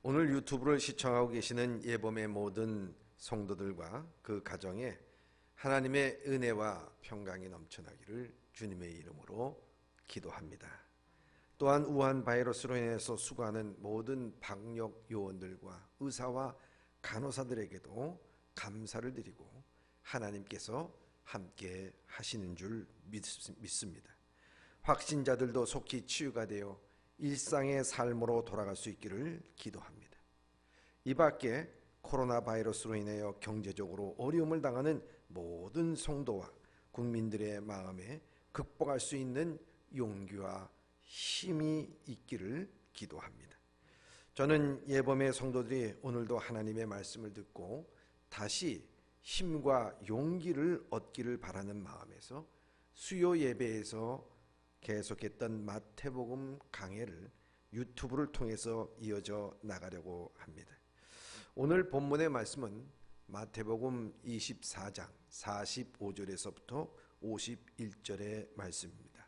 오늘 유튜브를 시청하고 계시는 예범의 모든 성도들과 그 가정에 하나님의 은혜와 평강이 넘쳐나기를 주님의 이름으로 기도합니다. 또한 우한 바이러스로 인해서 수고하는 모든 방역 요원들과 의사와 간호사들에게도 감사를 드리고 하나님께서 함께 하시는 줄 믿습니다. 확진자들도 속히 치유가 되어 일상의 삶으로 돌아갈 수 있기를 기도합니다. 이 밖에 코로나 바이러스로 인하여 경제적으로 어려움을 당하는 모든 성도와 국민들의 마음에 극복할 수 있는 용기와 힘이 있기를 기도합니다. 저는 예범의 성도들이 오늘도 하나님의 말씀을 듣고 다시 힘과 용기를 얻기를 바라는 마음에서 수요 예배에서 계속했던 마태복음 강해를 유튜브를 통해서 이어져 나가려고 합니다. 오늘 본문의 말씀은 마태복음 24장 45절에서부터 51절의 말씀입니다.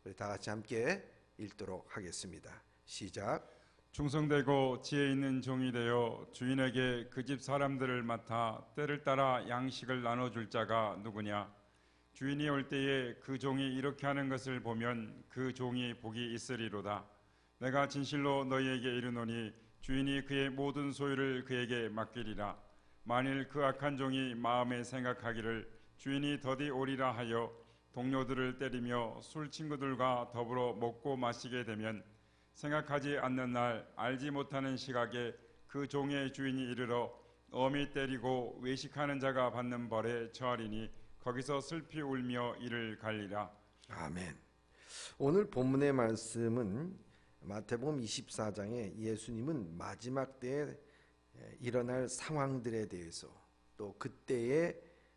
우리 다 같이 함께 읽도록 하겠습니다. 시작. 충성되고 지혜 있는 종이 되어 주인에게 그 집 사람들을 맡아 때를 따라 양식을 나눠줄 자가 누구냐? 주인이 올 때에 그 종이 이렇게 하는 것을 보면 그 종이 복이 있으리로다. 내가 진실로 너희에게 이르노니 주인이 그의 모든 소유를 그에게 맡기리라. 만일 그 악한 종이 마음에 생각하기를 주인이 더디 오리라 하여 동료들을 때리며 술 친구들과 더불어 먹고 마시게 되면 생각하지 않는 날 알지 못하는 시각에 그 종의 주인이 이르러 엄히 때리고 외식하는 자가 받는 벌에 처하리니 거기서 슬피 울며 이를 갈리라. 아멘. 오늘 본문의 말씀은 마태복음 24장에 예수님은 마지막 때에 일어날 상황들에 대해서 또 그때에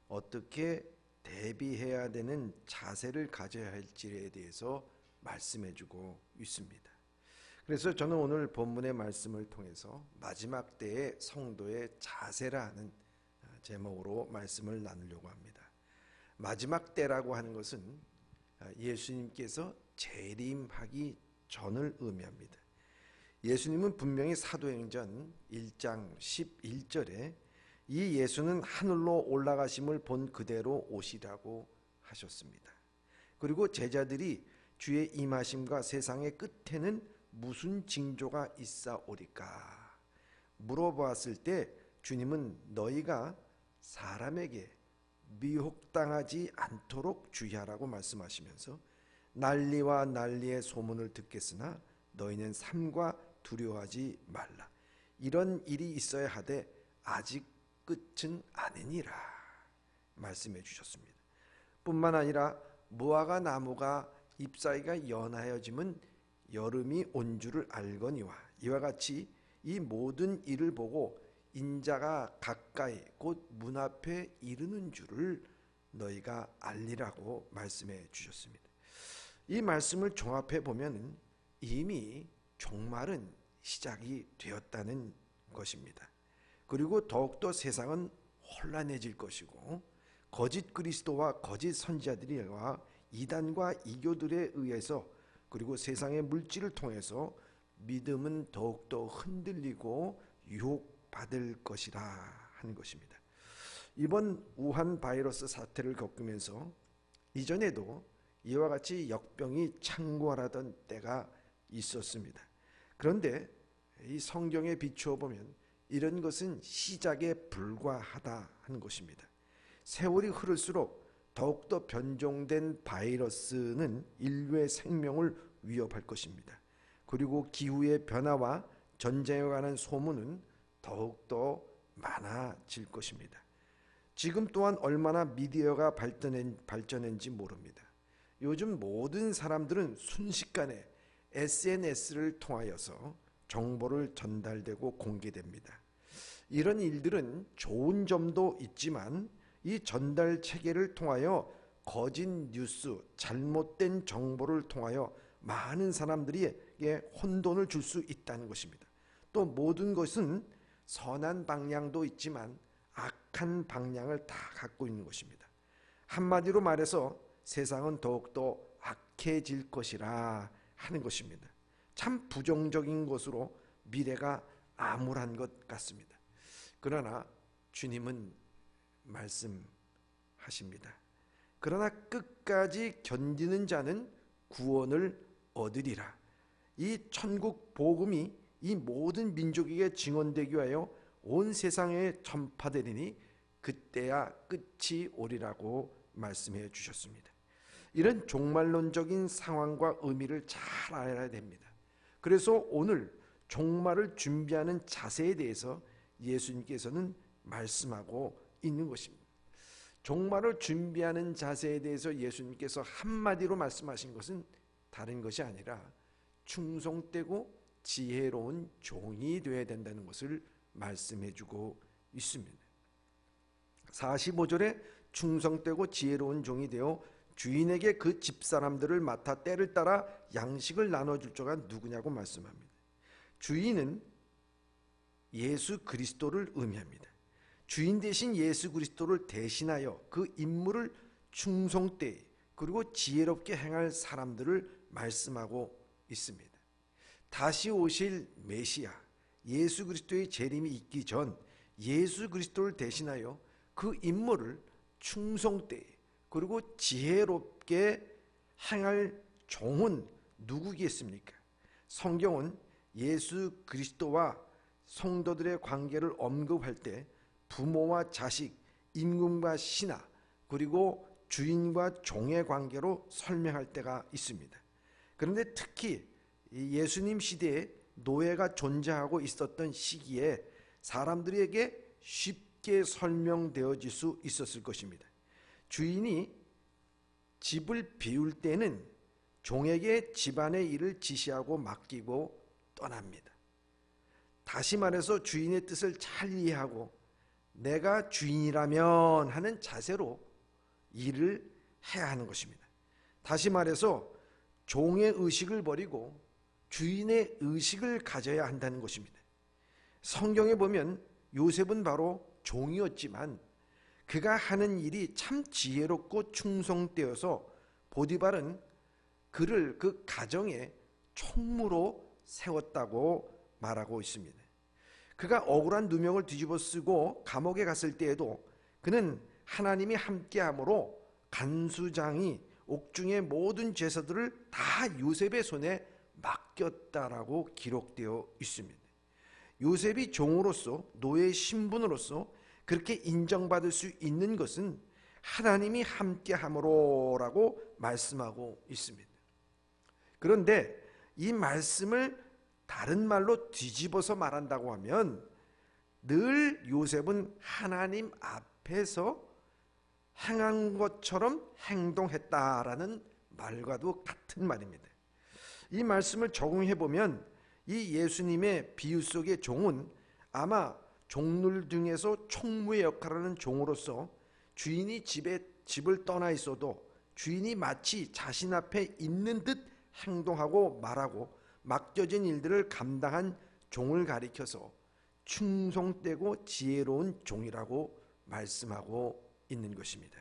어떻게 대비해야 되는 자세를 가져야 할지에 대해서 말씀해주고 있습니다. 그래서 저는 오늘 본문의 말씀을 통해서 마지막 때의 성도의 자세라는 제목으로 말씀을 나누려고 합니다. 마지막 때라고 하는 것은 예수님께서 재림하기 전을 의미합니다. 예수님은 분명히 사도행전 1장 11절에 이 예수는 하늘로 올라가심을 본 그대로 오시라고 하셨습니다. 그리고 제자들이 주의 임하심과 세상의 끝에는 무슨 징조가 있사오리까 물어보았을 때 주님은 너희가 사람에게 미혹당하지 않도록 주의하라고 말씀하시면서 난리와 난리의 소문을 듣겠으나 너희는 삼가 두려워하지 말라. 이런 일이 있어야 하되 아직 끝은 아니니라 말씀해 주셨습니다. 뿐만 아니라 무화과 나무가 잎사귀가 연하여짐은 여름이 온 줄을 알거니와 이와 같이 이 모든 일을 보고 인자가 가까이 곧 문 앞에 이르는 줄을 너희가 알리라고 말씀해 주셨습니다. 이 말씀을 종합해 보면 이미 종말은 시작이 되었다는 것입니다. 그리고 더욱더 세상은 혼란해질 것이고 거짓 그리스도와 거짓 선지자들과 이단과 이교들에 의해서 그리고 세상의 물질을 통해서 믿음은 더욱더 흔들리고 유혹받을 것이라 하는 것입니다. 이번 우한 바이러스 사태를 겪으면서 이전에도 이와 같이 역병이 창궐하던 때가 있었습니다. 그런데 이 성경에 비추어 보면 이런 것은 시작에 불과하다 하는 것입니다. 세월이 흐를수록 더욱더 변종된 바이러스는 인류의 생명을 위협할 것입니다. 그리고 기후의 변화와 전쟁에 관한 소문은 더욱더 많아질 것입니다. 지금 또한 얼마나 미디어가 발전했는지 모릅니다. 요즘 모든 사람들은 순식간에 SNS를 통하여서 정보를 전달되고 공개됩니다. 이런 일들은 좋은 점도 있지만 이 전달 체계를 통하여 거짓 뉴스, 잘못된 정보를 통하여 많은 사람들에게 혼돈을 줄 수 있다는 것입니다. 또 모든 것은 선한 방향도 있지만 악한 방향을 다 갖고 있는 것입니다. 한마디로 말해서 세상은 더욱더 악해질 것이라 하는 것입니다. 참 부정적인 것으로 미래가 암울한 것 같습니다. 그러나 주님은 말씀하십니다. 그러나 끝까지 견디는 자는 구원을 얻으리라. 이 천국 복음이 이 모든 민족에게 증언되기 위하여 온 세상에 전파되리니 그때야 끝이 오리라고 말씀해 주셨습니다. 이런 종말론적인 상황과 의미를 잘 알아야 됩니다. 그래서 오늘 종말을 준비하는 자세에 대해서 예수님께서는 말씀하고 있는 것입니다. 종말을 준비하는 자세에 대해서 예수님께서 한마디로 말씀하신 것은 다른 것이 아니라 충성되고 지혜로운 종이 되어야 된다는 것을 말씀해주고 있습니다. 45절에 충성되고 지혜로운 종이 되어 주인에게 그 집사람들을 맡아 때를 따라 양식을 나눠줄 자가 누구냐고 말씀합니다. 주인은 예수 그리스도를 의미합니다. 주인 대신 예수 그리스도를 대신하여 그 임무를 충성되이 그리고 지혜롭게 행할 사람들을 말씀하고 있습니다. 다시 오실 메시아 예수 그리스도의 재림이 있기 전 예수 그리스도를 대신하여 그 임무를 충성되이 그리고 지혜롭게 행할 종은 누구겠습니까? 성경은 예수 그리스도와 성도들의 관계를 언급할 때 부모와 자식, 임금과 신하, 그리고 주인과 종의 관계로 설명할 때가 있습니다. 그런데 특히 예수님 시대에 노예가 존재하고 있었던 시기에 사람들에게 쉽게 설명되어질 수 있었을 것입니다. 주인이 집을 비울 때는 종에게 집안의 일을 지시하고 맡기고 떠납니다. 다시 말해서 주인의 뜻을 잘 이해하고 내가 주인이라면 하는 자세로 일을 해야 하는 것입니다. 다시 말해서 종의 의식을 버리고 주인의 의식을 가져야 한다는 것입니다. 성경에 보면 요셉은 바로 종이었지만 그가 하는 일이 참 지혜롭고 충성되어서 보디발은 그를 그 가정의 총무로 세웠다고 말하고 있습니다. 그가 억울한 누명을 뒤집어 쓰고 감옥에 갔을 때에도 그는 하나님이 함께함으로 간수장이 옥중의 모든 제사들을 다 요셉의 손에 맡겼다라고 기록되어 있습니다. 요셉이 종으로서 노예 신분으로서 그렇게 인정받을 수 있는 것은 하나님이 함께함으로라고 말씀하고 있습니다. 그런데 이 말씀을 다른 말로 뒤집어서 말한다고 하면 늘 요셉은 하나님 앞에서 행한 것처럼 행동했다라는 말과도 같은 말입니다. 이 말씀을 적용해 보면 이 예수님의 비유 속의 종은 아마 종룰등에서 총무의 역할을 하는 종으로서 주인이 집을 떠나 있어도 주인이 마치 자신 앞에 있는 듯 행동하고 말하고 맡겨진 일들을 감당한 종을 가리켜서 충성되고 지혜로운 종이라고 말씀하고 있는 것입니다.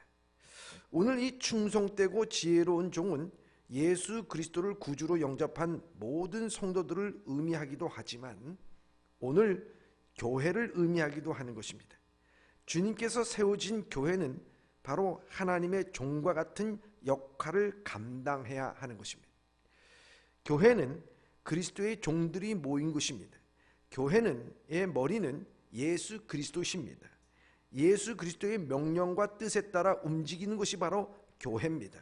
오늘 이 충성되고 지혜로운 종은 예수 그리스도를 구주로 영접한 모든 성도들을 의미하기도 하지만 오늘 교회를 의미하기도 하는 것입니다. 주님께서 세워진 교회는 바로 하나님의 종과 같은 역할을 감당해야 하는 것입니다. 교회는 그리스도의 종들이 모인 것입니다. 교회의 머리는 예수 그리스도십니다. 예수 그리스도의 명령과 뜻에 따라 움직이는 것이 바로 교회입니다.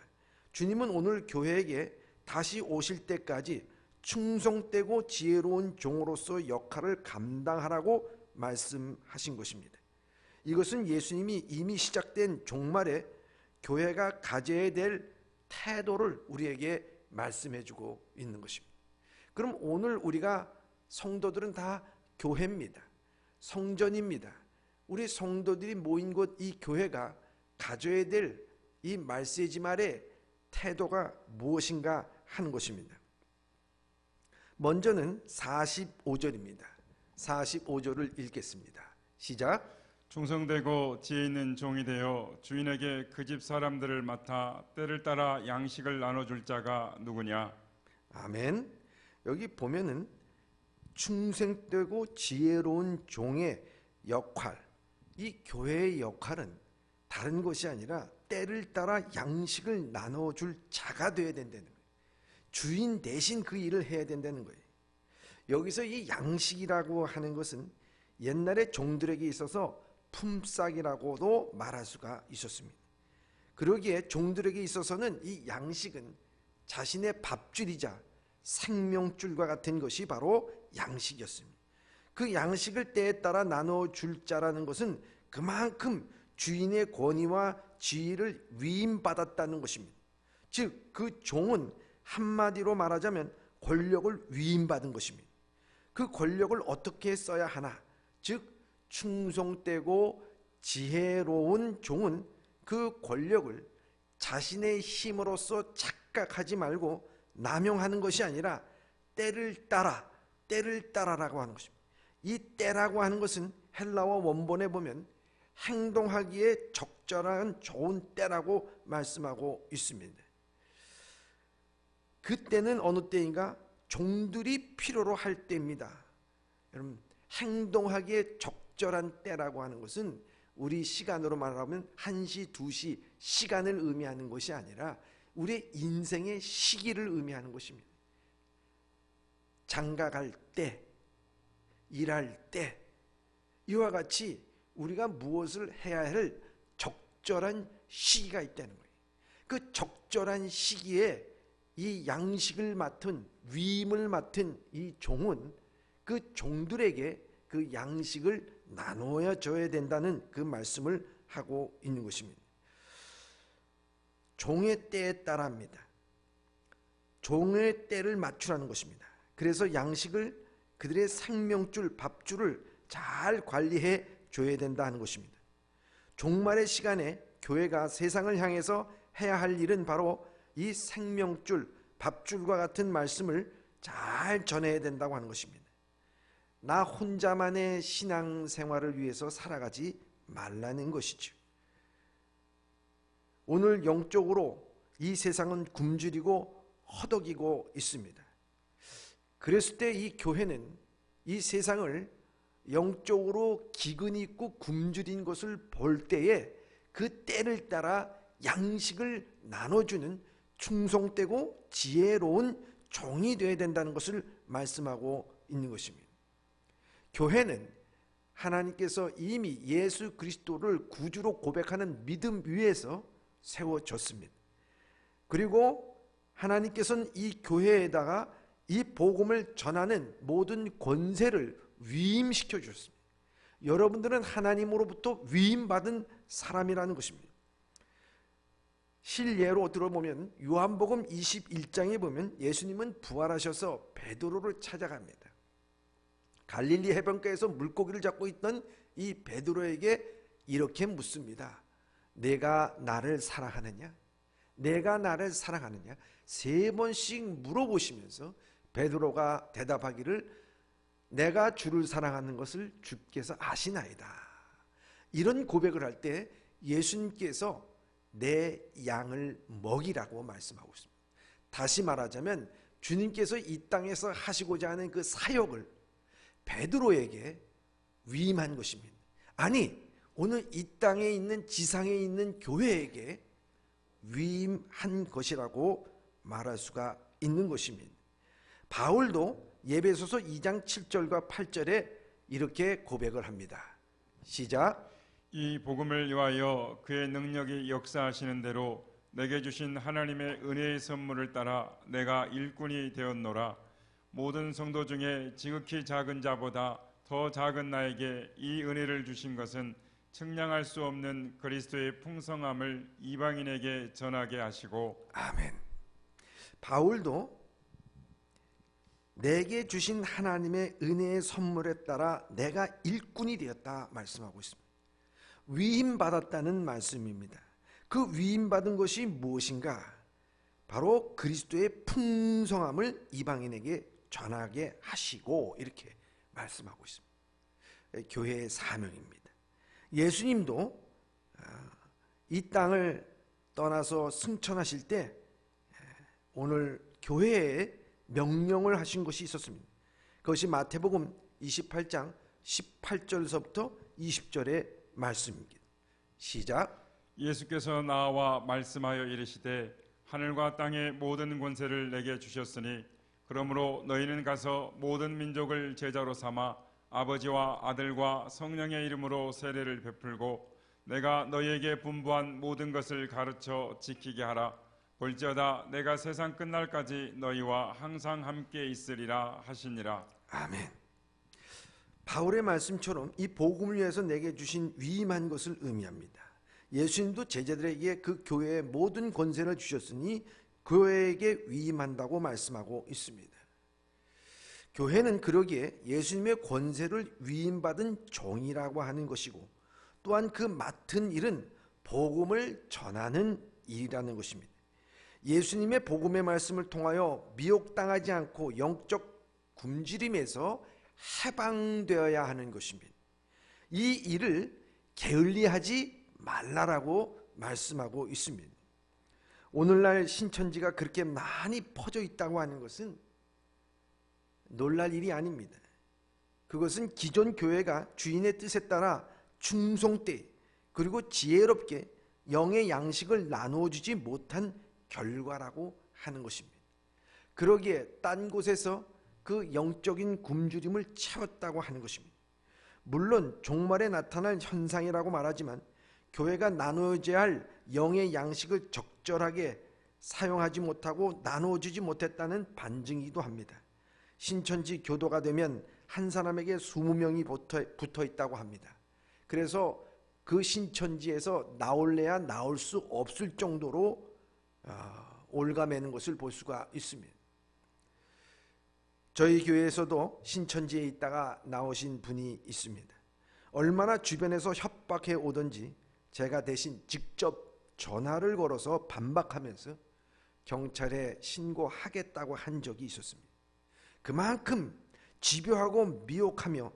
주님은 오늘 교회에게 다시 오실 때까지 충성되고 지혜로운 종으로서 역할을 감당하라고 말씀하신 것입니다. 이것은 예수님이 이미 시작된 종말에 교회가 가져야 될 태도를 우리에게 말씀해주고 있는 것입니다. 그럼 오늘 우리가 성도들은 다 교회입니다. 성전입니다. 우리 성도들이 모인 곳 이 교회가 가져야 될 이 말세지 말의 태도가 무엇인가 하는 것입니다. 먼저는 45절입니다. 45절을 읽겠습니다. 시작. 충성되고 지혜 있는 종이 되어 주인에게 그 집 사람들을 맡아 때를 따라 양식을 나눠줄 자가 누구냐? 아멘. 여기 보면은 충성되고 지혜로운 종의 역할, 이 교회의 역할은 다른 것이 아니라 때를 따라 양식을 나눠줄 자가 되어야 된다는 거예요. 주인 대신 그 일을 해야 된다는 거예요. 여기서 이 양식이라고 하는 것은 옛날에 종들에게 있어서 품삯이라고도 말할 수가 있었습니다. 그러기에 종들에게 있어서는 이 양식은 자신의 밥줄이자 생명줄과 같은 것이 바로 양식이었습니다. 그 양식을 때에 따라 나눠줄 자라는 것은 그만큼 주인의 권위와 지위를 위임받았다는 것입니다. 즉, 그 종은 한마디로 말하자면 권력을 위임받은 것입니다. 그 권력을 어떻게 써야 하나? 즉, 충성되고 지혜로운 종은 그 권력을 자신의 힘으로써 착각하지 말고 남용하는 것이 아니라 때를 따라라고 하는 것입니다. 이 때라고 하는 것은 헬라어 원본에 보면 행동하기에 적절한 좋은 때라고 말씀하고 있습니다. 그때는 어느 때인가? 종들이 필요로 할 때입니다. 여러분, 행동하기에 적절한 때라고 하는 것은 우리 시간으로 말하면 1시, 2시 시간을 의미하는 것이 아니라 우리의 인생의 시기를 의미하는 것입니다. 장가갈 때, 일할 때, 이와 같이 우리가 무엇을 해야 할 적절한 시기가 있다는 거예요. 그 적절한 시기에 이 양식을 맡은, 위임을 맡은 이 종은 그 종들에게 그 양식을 나눠야 줘야 된다는 그 말씀을 하고 있는 것입니다. 종의 때에 따라합니다. 종의 때를 맞추라는 것입니다. 그래서 양식을 그들의 생명줄, 밥줄을 잘 관리해 줘야 된다 하는 것입니다. 종말의 시간에 교회가 세상을 향해서 해야 할 일은 바로 이 생명줄, 밥줄과 같은 말씀을 잘 전해야 된다고 하는 것입니다. 나 혼자만의 신앙생활을 위해서 살아가지 말라는 것이죠. 오늘 영적으로 이 세상은 굶주리고 허덕이고 있습니다. 그랬을 때 이 교회는 이 세상을 영적으로 기근 있고 굶주린 것을 볼 때에 그 때를 따라 양식을 나눠주는 충성되고 지혜로운 종이 되어야 된다는 것을 말씀하고 있는 것입니다. 교회는 하나님께서 이미 예수 그리스도를 구주로 고백하는 믿음 위에서 세워졌습니다. 그리고 하나님께서는 이 교회에다가 이 복음을 전하는 모든 권세를 위임시켜 주셨습니다. 여러분들은 하나님으로부터 위임받은 사람이라는 것입니다. 실예로 들어보면 요한복음 21장에 보면 예수님은 부활하셔서 베드로를 찾아갑니다. 갈릴리 해변가에서 물고기를 잡고 있던 이 베드로에게 이렇게 묻습니다. 내가 나를 사랑하느냐? 내가 나를 사랑하느냐? 3번씩 물어보시면서 베드로가 대답하기를 내가 주를 사랑하는 것을 주께서 아시나이다. 이런 고백을 할 때 예수님께서 내 양을 먹이라고 말씀하고 있습니다. 다시 말하자면 주님께서 이 땅에서 하시고자 하는 그 사역을 베드로에게 위임한 것입니다. 아니, 오늘 이 땅에 있는 지상에 있는 교회에게 위임한 것이라고 말할 수가 있는 것입니다. 바울도 에베소서 2장 7절과 8절에 이렇게 고백을 합니다. 시작. 이 복음을 위하여 그의 능력이 역사하시는 대로 내게 주신 하나님의 은혜의 선물을 따라 내가 일꾼이 되었노라. 모든 성도 중에 지극히 작은 자보다 더 작은 나에게 이 은혜를 주신 것은 측량할 수 없는 그리스도의 풍성함을 이방인에게 전하게 하시고. 아멘. 바울도 내게 주신 하나님의 은혜의 선물에 따라 내가 일꾼이 되었다 말씀하고 있습니다. 위임받았다는 말씀입니다. 그 위임받은 것이 무엇인가? 바로 그리스도의 풍성함을 이방인에게 전하게 하시고 이렇게 말씀하고 있습니다. 교회의 사명입니다. 예수님도 이 땅을 떠나서 승천하실 때 오늘 교회에 명령을 하신 것이 있었습니다. 그것이 마태복음 28장 18절서부터 20절의 말씀입니다. 시작. 예수께서 나와 말씀하여 이르시되 하늘과 땅의 모든 권세를 내게 주셨으니 그러므로 너희는 가서 모든 민족을 제자로 삼아 아버지와 아들과 성령의 이름으로 세례를 베풀고 내가 너희에게 분부한 모든 것을 가르쳐 지키게 하라. 볼지어다 내가 세상 끝날까지 너희와 항상 함께 있으리라 하시니라. 아멘. 바울의 말씀처럼 이 복음을 위해서 내게 주신 위임한 것을 의미합니다. 예수님도 제자들에게 그 교회의 모든 권세를 주셨으니 교회에게 위임한다고 말씀하고 있습니다. 교회는 그러기에 예수님의 권세를 위임받은 종이라고 하는 것이고 또한 그 맡은 일은 복음을 전하는 일이라는 것입니다. 예수님의 복음의 말씀을 통하여 미혹당하지 않고 영적 굶주림에서 해방되어야 하는 것입니다. 이 일을 게을리하지 말라라고 말씀하고 있습니다. 오늘날 신천지가 그렇게 많이 퍼져 있다고 하는 것은 놀랄 일이 아닙니다. 그것은 기존 교회가 주인의 뜻에 따라 충성되 그리고 지혜롭게 영의 양식을 나누어 주지 못한 결과라고 하는 것입니다. 그러기에 딴 곳에서 그 영적인 굶주림을 채웠다고 하는 것입니다. 물론 종말에 나타날 현상이라고 말하지만 교회가 나누어져야 할 영의 양식을 적절하게 사용하지 못하고 나누어주지 못했다는 반증이기도 합니다. 신천지 교도가 되면 한 사람에게 20명이 붙어 있다고 합니다. 그래서 그 신천지에서 나올래야 나올 수 없을 정도로 올가매는 것을 볼 수가 있습니다. 저희 교회에서도 신천지에 있다가 나오신 분이 있습니다. 얼마나 주변에서 협박해 오던지 제가 대신 직접 전화를 걸어서 반박하면서 경찰에 신고하겠다고 한 적이 있었습니다. 그만큼 집요하고 미혹하며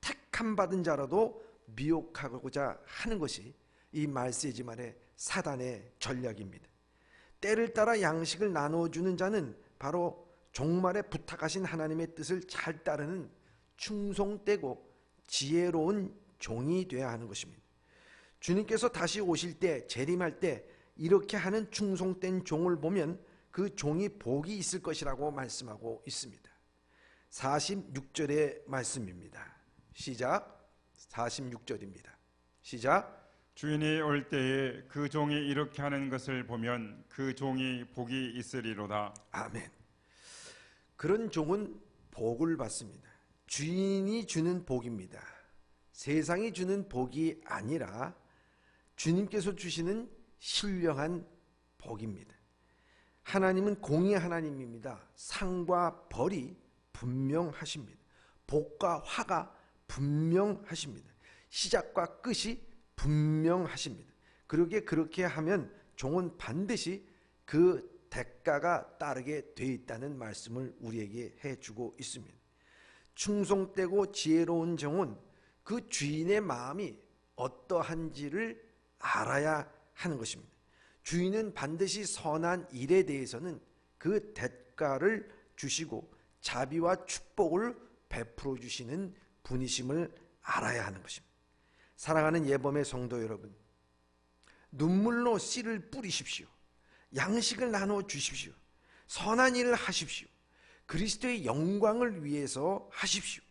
택함 받은 자라도 미혹하고자 하는 것이 이 말세지 말의 사단의 전략입니다. 때를 따라 양식을 나누어주는 자는 바로 종말에 부탁하신 하나님의 뜻을 잘 따르는 충성되고 지혜로운 종이 되어야 하는 것입니다. 주님께서 다시 오실 때 재림할 때 이렇게 하는 충성된 종을 보면 그 종이 복이 있을 것이라고 말씀하고 있습니다. 46절의 말씀입니다. 시작. 46절입니다. 시작. 주인이 올 때에 그 종이 이렇게 하는 것을 보면 그 종이 복이 있으리로다. 아멘. 그런 종은 복을 받습니다. 주인이 주는 복입니다. 세상이 주는 복이 아니라 주님께서 주시는 신령한 복입니다. 하나님은 공의 하나님입니다. 상과 벌이 분명하십니다. 복과 화가 분명하십니다. 시작과 끝이 분명하십니다. 그렇게 하면 종은 반드시 그 대가가 따르게 돼 있다는 말씀을 우리에게 해주고 있습니다. 충성되고 지혜로운 종은 그 주인의 마음이 어떠한지를 알아야 하는 것입니다. 주인은 반드시 선한 일에 대해서는 그 대가를 주시고 자비와 축복을 베풀어 주시는 분이심을 알아야 하는 것입니다. 사랑하는 예범의 성도 여러분, 눈물로 씨를 뿌리십시오. 양식을 나누어 주십시오. 선한 일을 하십시오. 그리스도의 영광을 위해서 하십시오.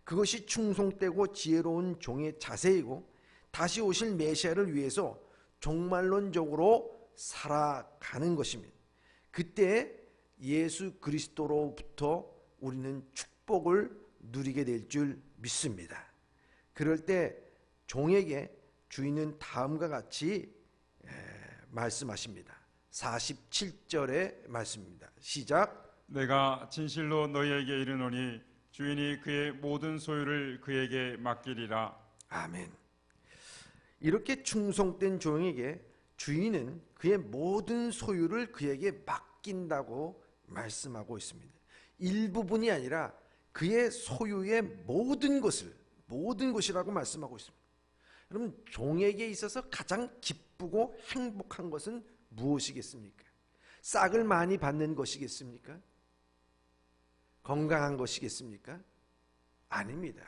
그것이 충성되고 지혜로운 종의 자세이고 다시 오실 메시아를 위해서 종말론적으로 살아가는 것입니다. 그때 예수 그리스도로부터 우리는 축복을 누리게 될 줄 믿습니다. 그럴 때 종에게 주인은 다음과 같이 말씀하십니다. 47절의 말씀입니다. 시작. 내가 진실로 너희에게 이르노니 주인이 그의 모든 소유를 그에게 맡기리라. 아멘. 이렇게 충성된 종에게 주인은 그의 모든 소유를 그에게 맡긴다고 말씀하고 있습니다. 일부분이 아니라 그의 소유의 모든 것이라고 말씀하고 있습니다. 여러분, 종에게 있어서 가장 기쁘고 행복한 것은 무엇이겠습니까? 싹을 많이 받는 것이겠습니까? 건강한 것이겠습니까? 아닙니다.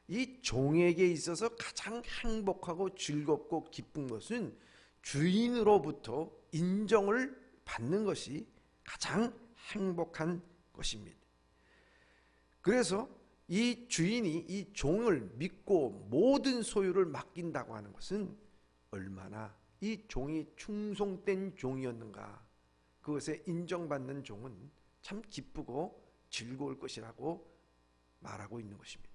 이 종에게 있어서 가장 행복하고 즐겁고 기쁜 것은 주인으로부터 인정을 받는 것이 가장 행복한 것입니다. 그래서 이 주인이 이 종을 믿고 모든 소유를 맡긴다고 하는 것은 얼마나 이 종이 충성된 종이었는가, 그것에 인정받는 종은 참 기쁘고 즐거울 것이라고 말하고 있는 것입니다.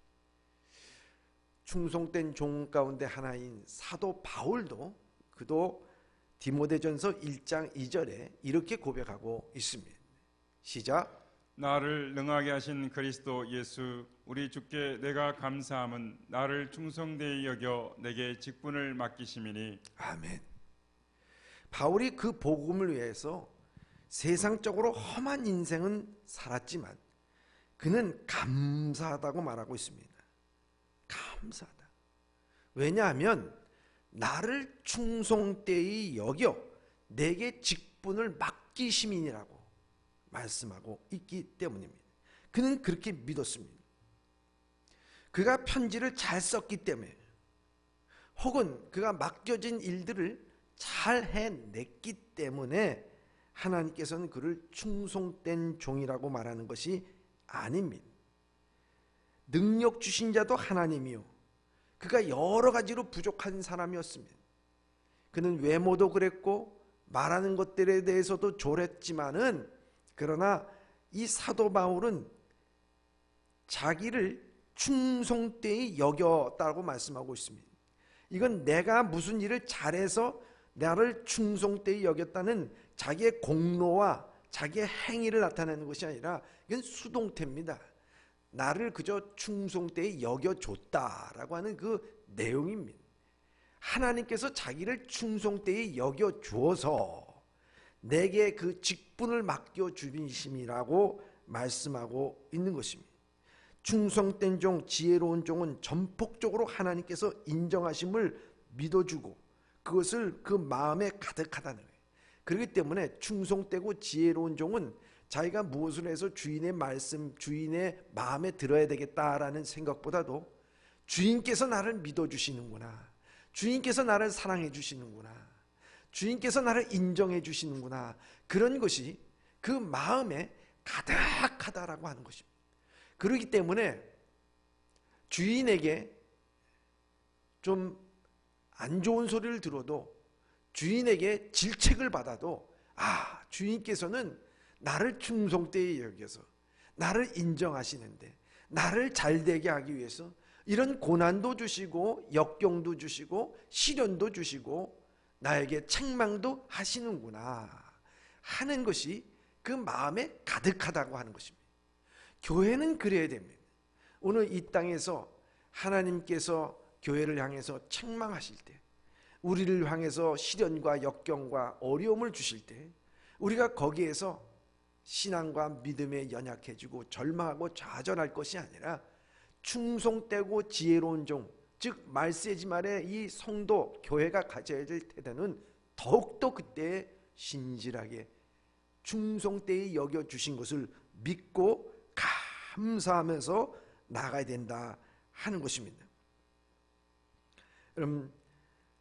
충성된 종 가운데 하나인 사도 바울도 그도 디모데전서 1장 2절에 이렇게 고백하고 있습니다. 시작. 나를 능하게 하신 그리스도 예수 우리 주께 내가 감사함은 나를 충성되이 여겨 내게 직분을 맡기심이니. 아멘. 바울이 그 복음을 위해서 세상적으로 험한 인생은 살았지만 그는 감사하다고 말하고 있습니다. 감사하다. 왜냐하면 나를 충성되이 여겨 내게 직분을 맡기심이니라고 말씀하고 있기 때문입니다. 그는 그렇게 믿었습니다. 그가 편지를 잘 썼기 때문에, 혹은 그가 맡겨진 일들을 잘 해냈기 때문에 하나님께서는 그를 충성된 종이라고 말하는 것이 아닙니다. 능력 주신 자도 하나님이요, 그가 여러 가지로 부족한 사람이었습니다. 그는 외모도 그랬고 말하는 것들에 대해서도 졸했지만은, 그러나 이 사도 바울은 자기를 충성되이 여겼다고 말씀하고 있습니다. 이건 내가 무슨 일을 잘해서 나를 충성되이 여겼다는 자기의 공로와 자기의 행위를 나타내는 것이 아니라 이건 수동태입니다. 나를 그저 충성되이 여겨줬다라고 하는 그 내용입니다. 하나님께서 자기를 충성되이 여겨주어서 내게 그 직분을 맡겨주심이라고 말씀하고 있는 것입니다. 충성된 종, 지혜로운 종은 전폭적으로 하나님께서 인정하심을 믿어주고 그것을 그 마음에 가득하다는 거예요. 그렇기 때문에 충성되고 지혜로운 종은 자기가 무엇을 해서 주인의 말씀, 주인의 마음에 들어야 되겠다라는 생각보다도 주인께서 나를 믿어주시는구나, 주인께서 나를 사랑해 주시는구나, 주인께서 나를 인정해 주시는구나, 그런 것이 그 마음에 가득하다라고 하는 것입니다. 그렇기 때문에 주인에게 좀 안 좋은 소리를 들어도, 주인에게 질책을 받아도, 주인께서는 나를 충성되이 여겨서 나를 인정하시는데, 나를 잘되게 하기 위해서 이런 고난도 주시고 역경도 주시고 시련도 주시고 나에게 책망도 하시는구나 하는 것이 그 마음에 가득하다고 하는 것입니다. 교회는 그래야 됩니다. 오늘 이 땅에서 하나님께서 교회를 향해서 책망하실 때, 우리를 향해서 시련과 역경과 어려움을 주실 때, 우리가 거기에서 신앙과 믿음에 연약해지고 절망하고 좌절할 것이 아니라 충성되고 지혜로운 종, 즉 말세지말의 이 성도 교회가 가져야 될 태도는 더욱더 그때 신실하게 충성되이 여겨주신 것을 믿고 감사하면서 나아가야 된다 하는 것입니다. 그럼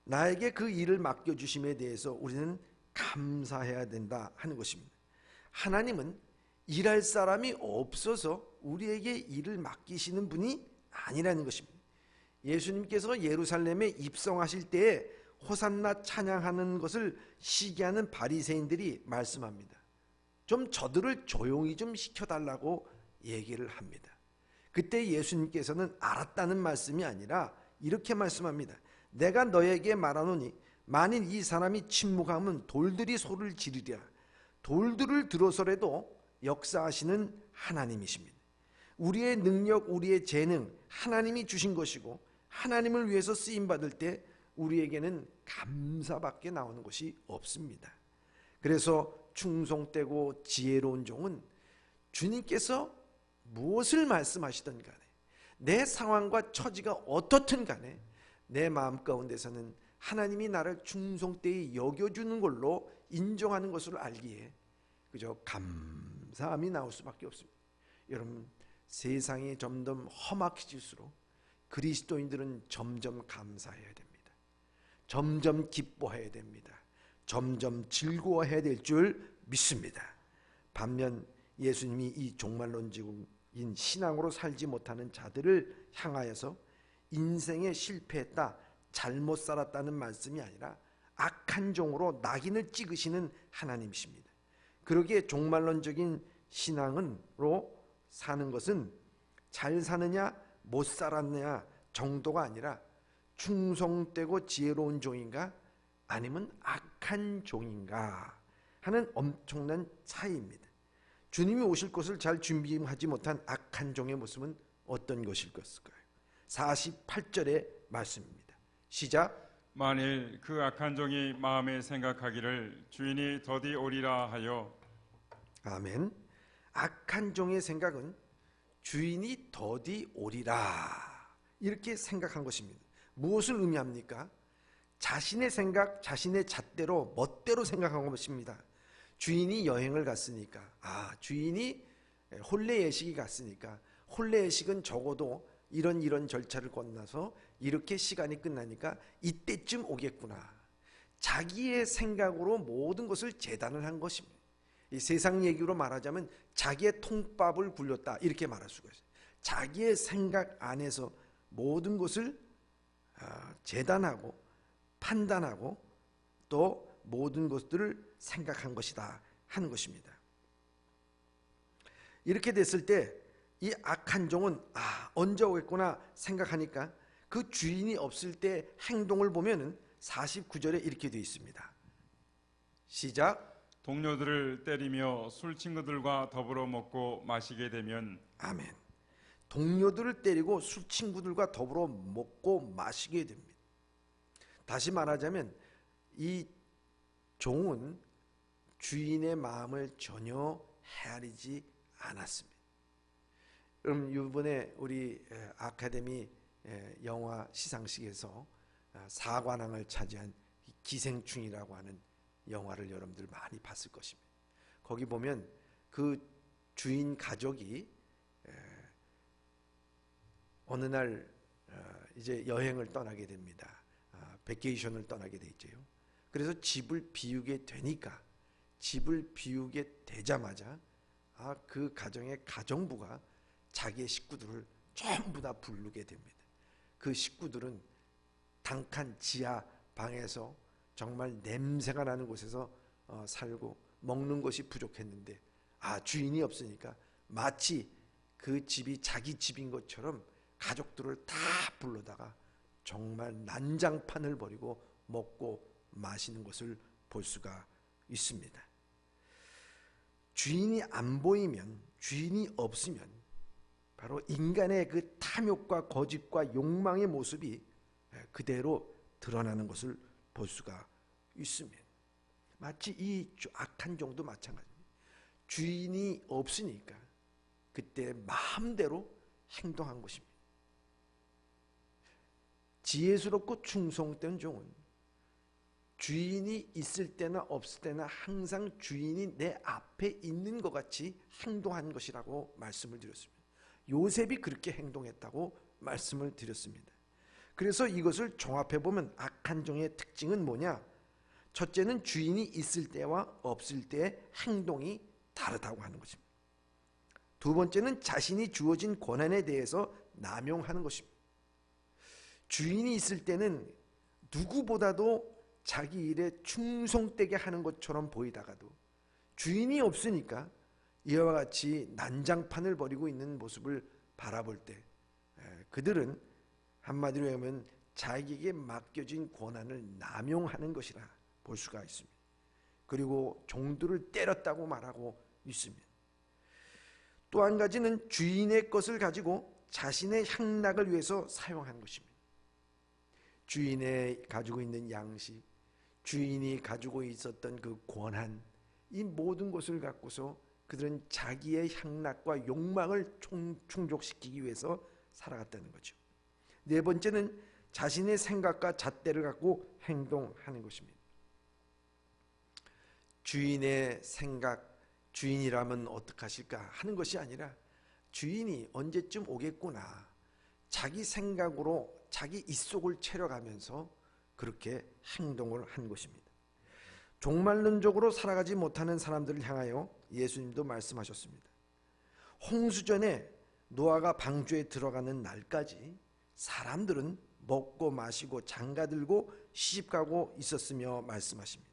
나에게 그 일을 맡겨주심에 대해서 우리는 감사해야 된다 하는 것입니다. 하나님은 일할 사람이 없어서 우리에게 일을 맡기시는 분이 아니라는 것입니다. 예수님께서 예루살렘에 입성하실 때에 호산나 찬양하는 것을 시기하는 바리새인들이 말씀합니다. 좀 저들을 조용히 좀 시켜달라고 얘기를 합니다. 그때 예수님께서는 알았다는 말씀이 아니라 이렇게 말씀합니다. 내가 너에게 말하노니 만일 이 사람이 침묵하면 돌들이 소리를 지르리라. 돌들을 들어서라도 역사하시는 하나님이십니다. 우리의 능력, 우리의 재능 하나님이 주신 것이고 하나님을 위해서 쓰임받을 때 우리에게는 감사밖에 나오는 것이 없습니다. 그래서 충성되고 지혜로운 종은 주님께서 무엇을 말씀하시든 간에, 내 상황과 처지가 어떻든 간에 내 마음 가운데서는 하나님이 나를 충성되이 여겨주는 걸로 인정하는 것을 알기에 그저 감사함이 나올 수밖에 없습니다. 여러분, 세상이 점점 험악해질수록 그리스도인들은 점점 감사해야 됩니다. 점점 기뻐해야 됩니다. 점점 즐거워해야 될 줄 믿습니다. 반면 예수님이 이 종말론적인 신앙으로 살지 못하는 자들을 향하여서 인생에 실패했다, 잘못 살았다는 말씀이 아니라 악한 종으로 낙인을 찍으시는 하나님이십니다. 그러기에 종말론적인 신앙으로 사는 것은 잘 사느냐 못 살았느냐 정도가 아니라 충성되고 지혜로운 종인가 아니면 악한 종인가 하는 엄청난 차이입니다. 주님이 오실 것을 잘 준비하지 못한 악한 종의 모습은 어떤 것일 것일까요? 48절의 말씀입니다. 시작. 만일 그 악한 종이 마음에 생각하기를 주인이 더디 오리라 하여. 아멘. 악한 종의 생각은 주인이 더디 오리라 이렇게 생각한 것입니다. 무엇을 의미합니까? 자신의 생각, 자신의 잣대로 멋대로 생각한 것입니다. 주인이 여행을 갔으니까, 주인이 혼례 예식이 갔으니까 혼례 예식은 적어도 이런 절차를 건너서 이렇게 시간이 끝나니까 이때쯤 오겠구나. 자기의 생각으로 모든 것을 재단을 한 것입니다. 이 세상 얘기로 말하자면 자기의 통밥을 굴렸다 이렇게 말할 수가 있어요. 자기의 생각 안에서 모든 것을 재단하고 판단하고 또 모든 것들을 생각한 것이다 하는 것입니다. 이렇게 됐을 때 이 악한 종은 언제 오겠구나 생각하니까 그 주인이 없을 때 행동을 보면은 49절에 이렇게 되어 있습니다. 시작. 동료들을 때리며 술 친구들과 더불어 먹고 마시게 되면. 아멘. 동료들을 때리고 술 친구들과 더불어 먹고 마시게 됩니다. 다시 말하자면 이 종은 주인의 마음을 전혀 헤아리지 않았습니다. 그럼 이번에 우리 아카데미 영화 시상식에서 사관왕을 차지한 기생충이라고 하는 영화를 여러분들 많이 봤을 것입니다. 거기 보면 그 주인 가족이 어느 날 이제 여행을 떠나게 됩니다. 베케이션을 떠나게 되죠. 그래서 집을 비우게 되니까 집을 비우게 되자마자 그 가정의 가정부가 자기의 식구들을 전부 다 부르게 됩니다. 그 식구들은 단칸 지하 방에서 정말 냄새가 나는 곳에서 살고 먹는 것이 부족했는데 주인이 없으니까 마치 그 집이 자기 집인 것처럼 가족들을 다 불러다가 정말 난장판을 벌이고 먹고 마시는 것을 볼 수가 있습니다. 주인이 안 보이면, 주인이 없으면 바로 인간의 그 탐욕과 거짓과 욕망의 모습이 그대로 드러나는 것을 볼 수가 있습니다. 마치 이 악한 종도 마찬가지입니다. 주인이 없으니까 그때 마음대로 행동한 것입니다. 지혜스럽고 충성된 종은 주인이 있을 때나 없을 때나 항상 주인이 내 앞에 있는 것 같이 행동한 것이라고 말씀을 드렸습니다. 요셉이 그렇게 행동했다고 말씀을 드렸습니다. 그래서 이것을 종합해 보면 악한 종의 특징은 뭐냐? 첫째는 주인이 있을 때와 없을 때의 행동이 다르다고 하는 것입니다. 두 번째는 자신이 주어진 권한에 대해서 남용하는 것입니다. 주인이 있을 때는 누구보다도 자기 일에 충성되게 하는 것처럼 보이다가도 주인이 없으니까 이와 같이 난장판을 벌이고 있는 모습을 바라볼 때 그들은 한마디로 하면 자기에게 맡겨진 권한을 남용하는 것이라 볼 수가 있습니다. 그리고 종들을 때렸다고 말하고 있습니다. 또 한 가지는 주인의 것을 가지고 자신의 향락을 위해서 사용한 것입니다. 주인의 가지고 있는 양식, 주인이 가지고 있었던 그 권한, 이 모든 것을 갖고서 그들은 자기의 향락과 욕망을 충족시키기 위해서 살아갔다는 거죠. 네 번째는 자신의 생각과 잣대를 갖고 행동하는 것입니다. 주인의 생각, 주인이라면 어떡하실까 하는 것이 아니라 주인이 언제쯤 오겠구나, 자기 생각으로 자기 입속을 채려가면서 그렇게 행동을 한 것입니다. 종말론적으로 살아가지 못하는 사람들을 향하여 예수님도 말씀하셨습니다. 홍수전에 노아가 방주에 들어가는 날까지 사람들은 먹고 마시고 장가들고 시집가고 있었으며 말씀하십니다.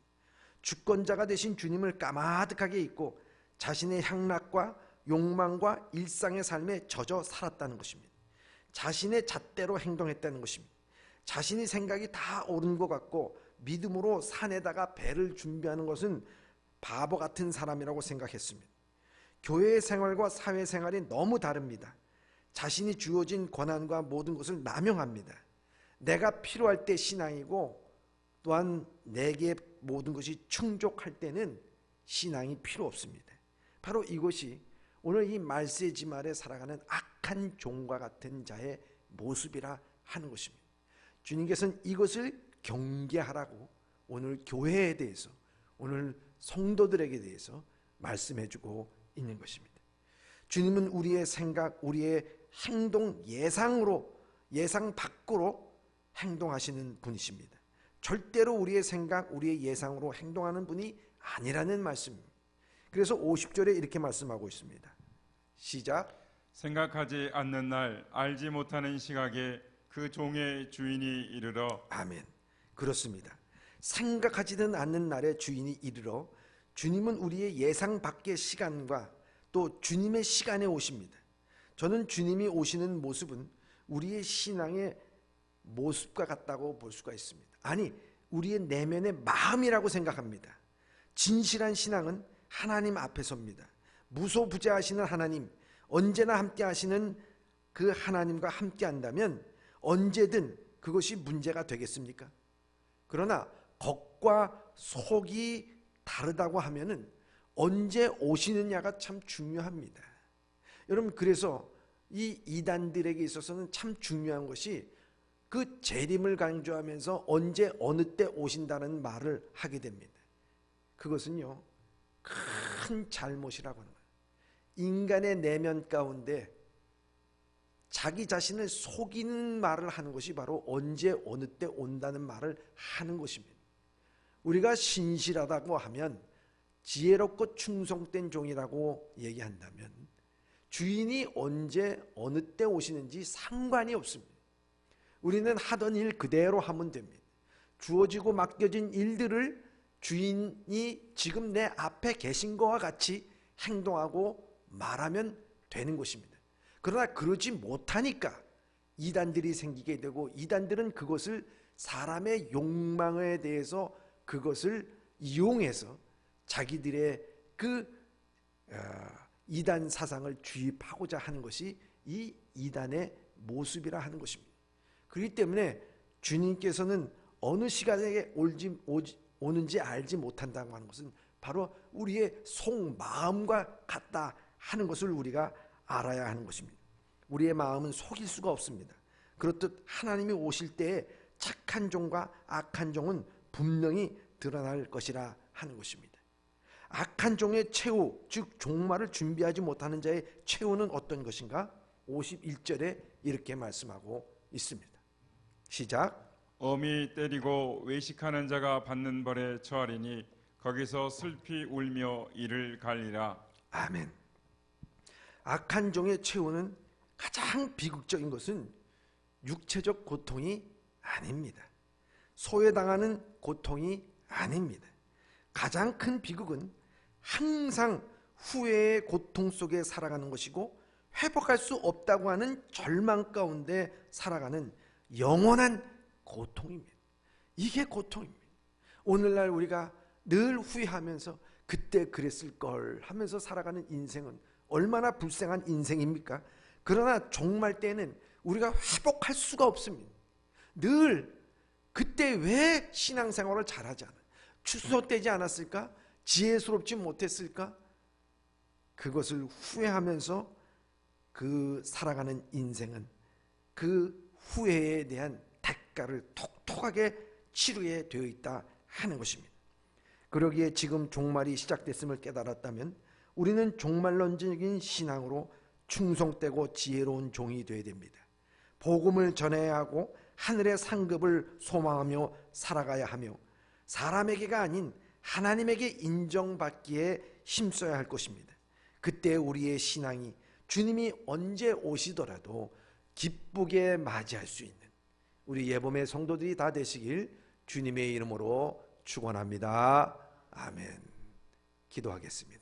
주권자가 되신 주님을 까마득하게 잊고 자신의 향락과 욕망과 일상의 삶에 젖어 살았다는 것입니다. 자신의 잣대로 행동했다는 것입니다. 자신이 생각이 다 옳은 것 같고 믿음으로 산에다가 배를 준비하는 것은 바보 같은 사람이라고 생각했습니다. 교회 생활과 사회 생활이 너무 다릅니다. 자신이 주어진 권한과 모든 것을 남용합니다. 내가 필요할 때 신앙이고 또한 내게 모든 것이 충족할 때는 신앙이 필요 없습니다. 바로 이것이 오늘 이 말세지 아래 살아가는 악한 종과 같은 자의 모습이라 하는 것입니다. 주님께서는 이것을 경계하라고 오늘 교회에 대해서, 오늘 성도들에게 대해서 말씀해주고 있는 것입니다. 주님은 우리의 생각, 우리의 행동 예상으로, 예상 밖으로 행동하시는 분이십니다. 절대로 우리의 생각, 우리의 예상으로 행동하는 분이 아니라는 말씀입니다. 그래서 50절에 이렇게 말씀하고 있습니다. 시작. 생각하지 않는 날, 알지 못하는 시각에 그 종의 주인이 이르러. 아멘. 그렇습니다. 생각하지는 않는 날에 주인이 이르러, 주님은 우리의 예상 밖의 시간과 또 주님의 시간에 오십니다. 저는 주님이 오시는 모습은 우리의 신앙의 모습과 같다고 볼 수가 있습니다. 아니, 우리의 내면의 마음이라고 생각합니다. 진실한 신앙은 하나님 앞에 섭니다. 무소부재하시는 하나님, 언제나 함께 하시는 그 하나님과 함께 한다면 언제든 그것이 문제가 되겠습니까? 그러나 겉과 속이 다르다고 하면은 언제 오시느냐가 참 중요합니다. 여러분, 그래서 이 이단들에게 있어서는 참 중요한 것이 그 재림을 강조하면서 언제 어느 때 오신다는 말을 하게 됩니다. 그것은요, 큰 잘못이라고 하는 거예요. 인간의 내면 가운데 자기 자신을 속이는 말을 하는 것이 바로 언제 어느 때 온다는 말을 하는 것입니다. 우리가 신실하다고 하면 지혜롭고 충성된 종이라고 얘기한다면 주인이 언제 어느 때 오시는지 상관이 없습니다. 우리는 하던 일 그대로 하면 됩니다. 주어지고 맡겨진 일들을 주인이 지금 내 앞에 계신 것과 같이 행동하고 말하면 되는 것입니다. 그러나 그러지 못하니까 이단들이 생기게 되고, 이단들은 그것을 사람의 욕망에 대해서 그것을 이용해서 자기들의 그 이단 사상을 주입하고자 하는 것이 이 이단의 모습이라 하는 것입니다. 그렇기 때문에 주님께서는 어느 시간에 오는지 알지 못한다고 하는 것은 바로 우리의 속마음과 같다 하는 것을 우리가 알아야 하는 것입니다. 우리의 마음은 속일 수가 없습니다. 그렇듯 하나님이 오실 때에 착한 종과 악한 종은 분명히 드러날 것이라 하는 것입니다. 악한 종의 최후, 즉 종말을 준비하지 못하는 자의 최후는 어떤 것인가? 51절에 이렇게 말씀하고 있습니다. 시작. 어미 때리고 외식하는 자가 받는 벌에 처하리니 거기서 슬피 울며 이를 갈리라. 아멘. 악한 종의 최후는 가장 비극적인 것은 육체적 고통이 아닙니다. 소외당하는 고통이 아닙니다. 가장 큰 비극은 항상 후회의 고통 속에 살아가는 것이고 회복할 수 없다고 하는 절망 가운데 살아가는 영원한 고통입니다. 이게 고통입니다. 오늘날 우리가 늘 후회하면서 그때 그랬을 걸 하면서 살아가는 인생은 얼마나 불쌍한 인생입니까? 그러나 종말 때는 우리가 회복할 수가 없습니다. 늘 그때 왜 신앙생활을 잘하지 않아? 추수되지 않았을까? 지혜스럽지 못했을까? 그것을 후회하면서 그 살아가는 인생은 그 후회에 대한 대가를 톡톡하게 치르게 되어 있다 하는 것입니다. 그러기에 지금 종말이 시작됐음을 깨달았다면 우리는 종말론적인 신앙으로 충성되고 지혜로운 종이 되어야 됩니다. 복음을 전해야 하고 하늘의 상급을 소망하며 살아가야 하며 사람에게가 아닌 하나님에게 인정받기에 힘써야 할 것입니다. 그때 우리의 신앙이 주님이 언제 오시더라도 기쁘게 맞이할 수 있는 우리 예범의 성도들이 다 되시길 주님의 이름으로 축원합니다. 아멘. 기도하겠습니다.